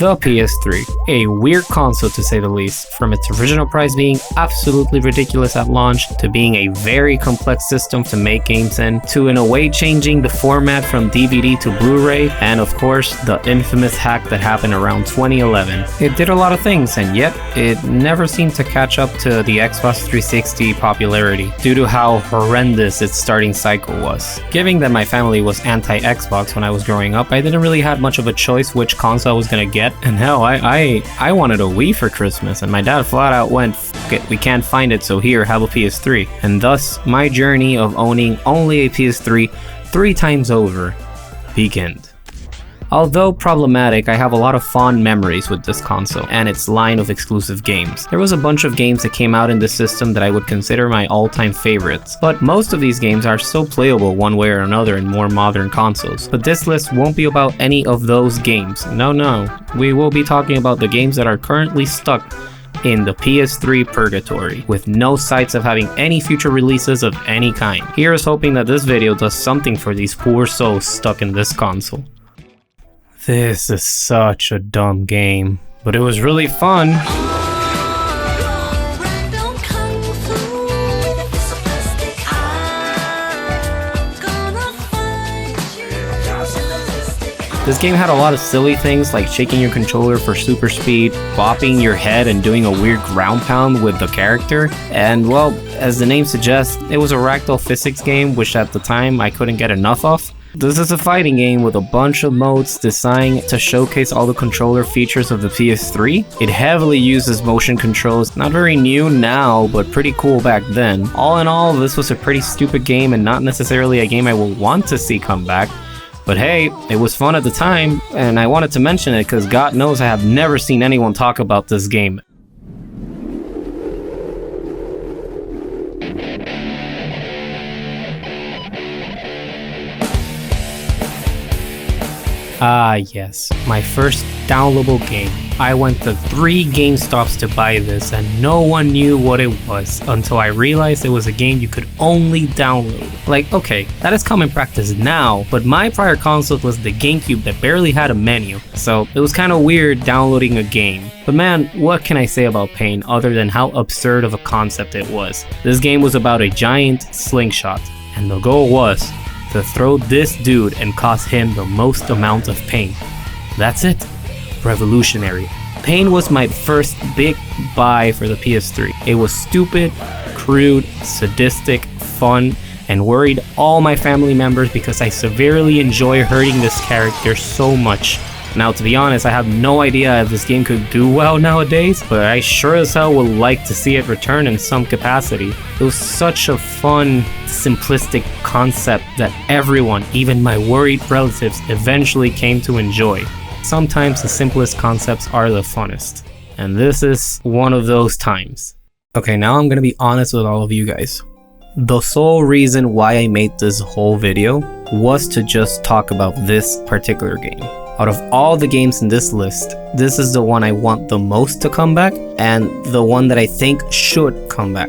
The PS3, a weird console to say the least, from its original price being absolutely ridiculous at launch, to being a very complex system to make games in, to in a way changing the format from DVD to Blu-ray, and of course, the infamous hack that happened around 2011. It did a lot of things, and yet, it never seemed to catch up to the Xbox 360 popularity, due to how horrendous its starting cycle was. Given that my family was anti-Xbox when I was growing up, I didn't really have much of a choice which console I was gonna get. And hell, I wanted a Wii for Christmas, and my dad flat out went, "F it, we can't find it, so here, have a PS3." And thus, my journey of owning only a PS3 3 times over began. Although problematic, I have a lot of fond memories with this console and its line of exclusive games. There was a bunch of games that came out in this system that I would consider my all-time favorites, but most of these games are still playable one way or another in more modern consoles. But this list won't be about any of those games. No, we will be talking about the games that are currently stuck in the PS3 purgatory, with no sights of having any future releases of any kind. Here's hoping that this video does something for these poor souls stuck in this console. This is such a dumb game, but it was really fun. This game had a lot of silly things like shaking your controller for super speed, bopping your head and doing a weird ground pound with the character, and well, as the name suggests, it was a ragdoll physics game which at the time I couldn't get enough of. This is a fighting game with a bunch of modes designed to showcase all the controller features of the PS3. It heavily uses motion controls, not very new now, but pretty cool back then. All in all, this was a pretty stupid game and not necessarily a game I will want to see come back. But hey, it was fun at the time, and I wanted to mention it because God knows I have never seen anyone talk about this game. Ah yes, my first downloadable game. I went to 3 GameStops to buy this and no one knew what it was until I realized it was a game you could only download. Like, okay, that is common practice now, but my prior console was the GameCube that barely had a menu, so it was kind of weird downloading a game. But man, what can I say about Pain other than how absurd of a concept it was? This game was about a giant slingshot, and the goal was to throw this dude and cause him the most amount of pain. That's it. Revolutionary. Pain was my first big buy for the PS3. It was stupid, crude, sadistic, fun, and worried all my family members because I severely enjoy hurting this character so much. Now, to be honest, I have no idea if this game could do well nowadays, but I sure as hell would like to see it return in some capacity. It was such a fun, simplistic concept that everyone, even my worried relatives, eventually came to enjoy. Sometimes the simplest concepts are the funnest, and this is one of those times. Okay, now I'm gonna be honest with all of you guys. The sole reason why I made this whole video was to just talk about this particular game. Out of all the games in this list, this is the one I want the most to come back, and the one that I think should come back.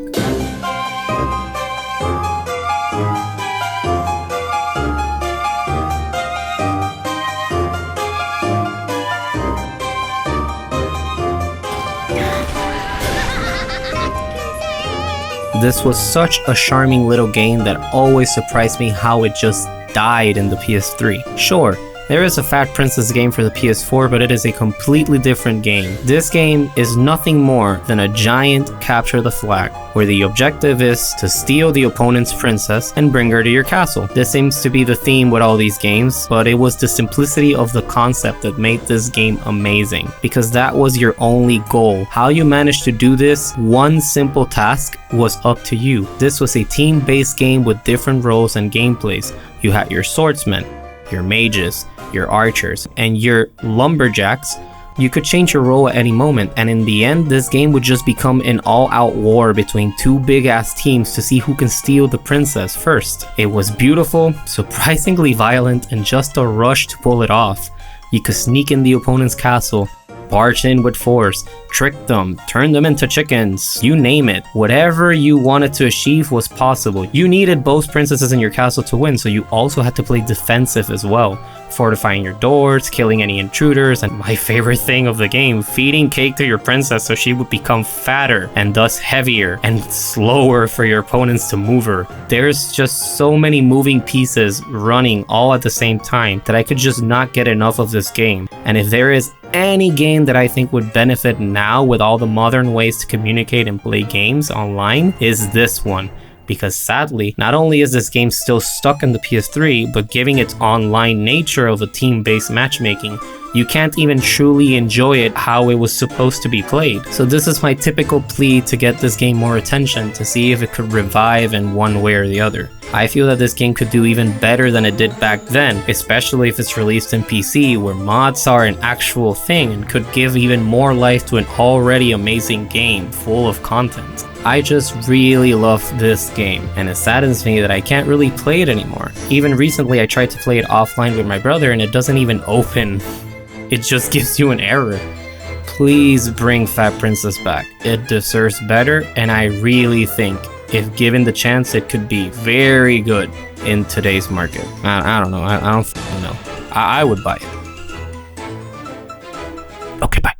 This was such a charming little game that always surprised me how it just died in the PS3. Sure, there is a Fat Princess game for the PS4, but it is a completely different game. This game is nothing more than a giant capture the flag, where the objective is to steal the opponent's princess and bring her to your castle. This seems to be the theme with all these games, but it was the simplicity of the concept that made this game amazing, because that was your only goal. How you managed to do this one simple task was up to you. This was a team-based game with different roles and gameplays. You had your swordsmen, your mages, your archers, and your lumberjacks. You could change your role at any moment, and in the end, this game would just become an all-out war between 2 big-ass teams to see who can steal the princess first. It was beautiful, surprisingly violent, and just a rush to pull it off. You could sneak in the opponent's castle, barge in with force, trick them, turn them into chickens, you name it. Whatever you wanted to achieve was possible. You needed both princesses in your castle to win, so you also had to play defensive as well. fortifying your doors, killing any intruders, and my favorite thing of the game, feeding cake to your princess so she would become fatter and thus heavier and slower for your opponents to move her. There's just so many moving pieces running all at the same time that I could just not get enough of this game. And if there is any game that I think would benefit now with all the modern ways to communicate and play games online, is this one. Because sadly, not only is this game still stuck in the PS3, but given its online nature of a team-based matchmaking, you can't even truly enjoy it how it was supposed to be played. So this is my typical plea to get this game more attention, to see if it could revive in one way or the other. I feel that this game could do even better than it did back then, especially if it's released in PC, where mods are an actual thing and could give even more life to an already amazing game full of content. I just really love this game, and it saddens me that I can't really play it anymore. Even recently I tried to play it offline with my brother and it doesn't even open. It just gives you an error. Please bring Fat Princess back. It deserves better, and I really think if given the chance, it could be very good in today's market. I don't know. I don't know. I would buy it. Okay, bye.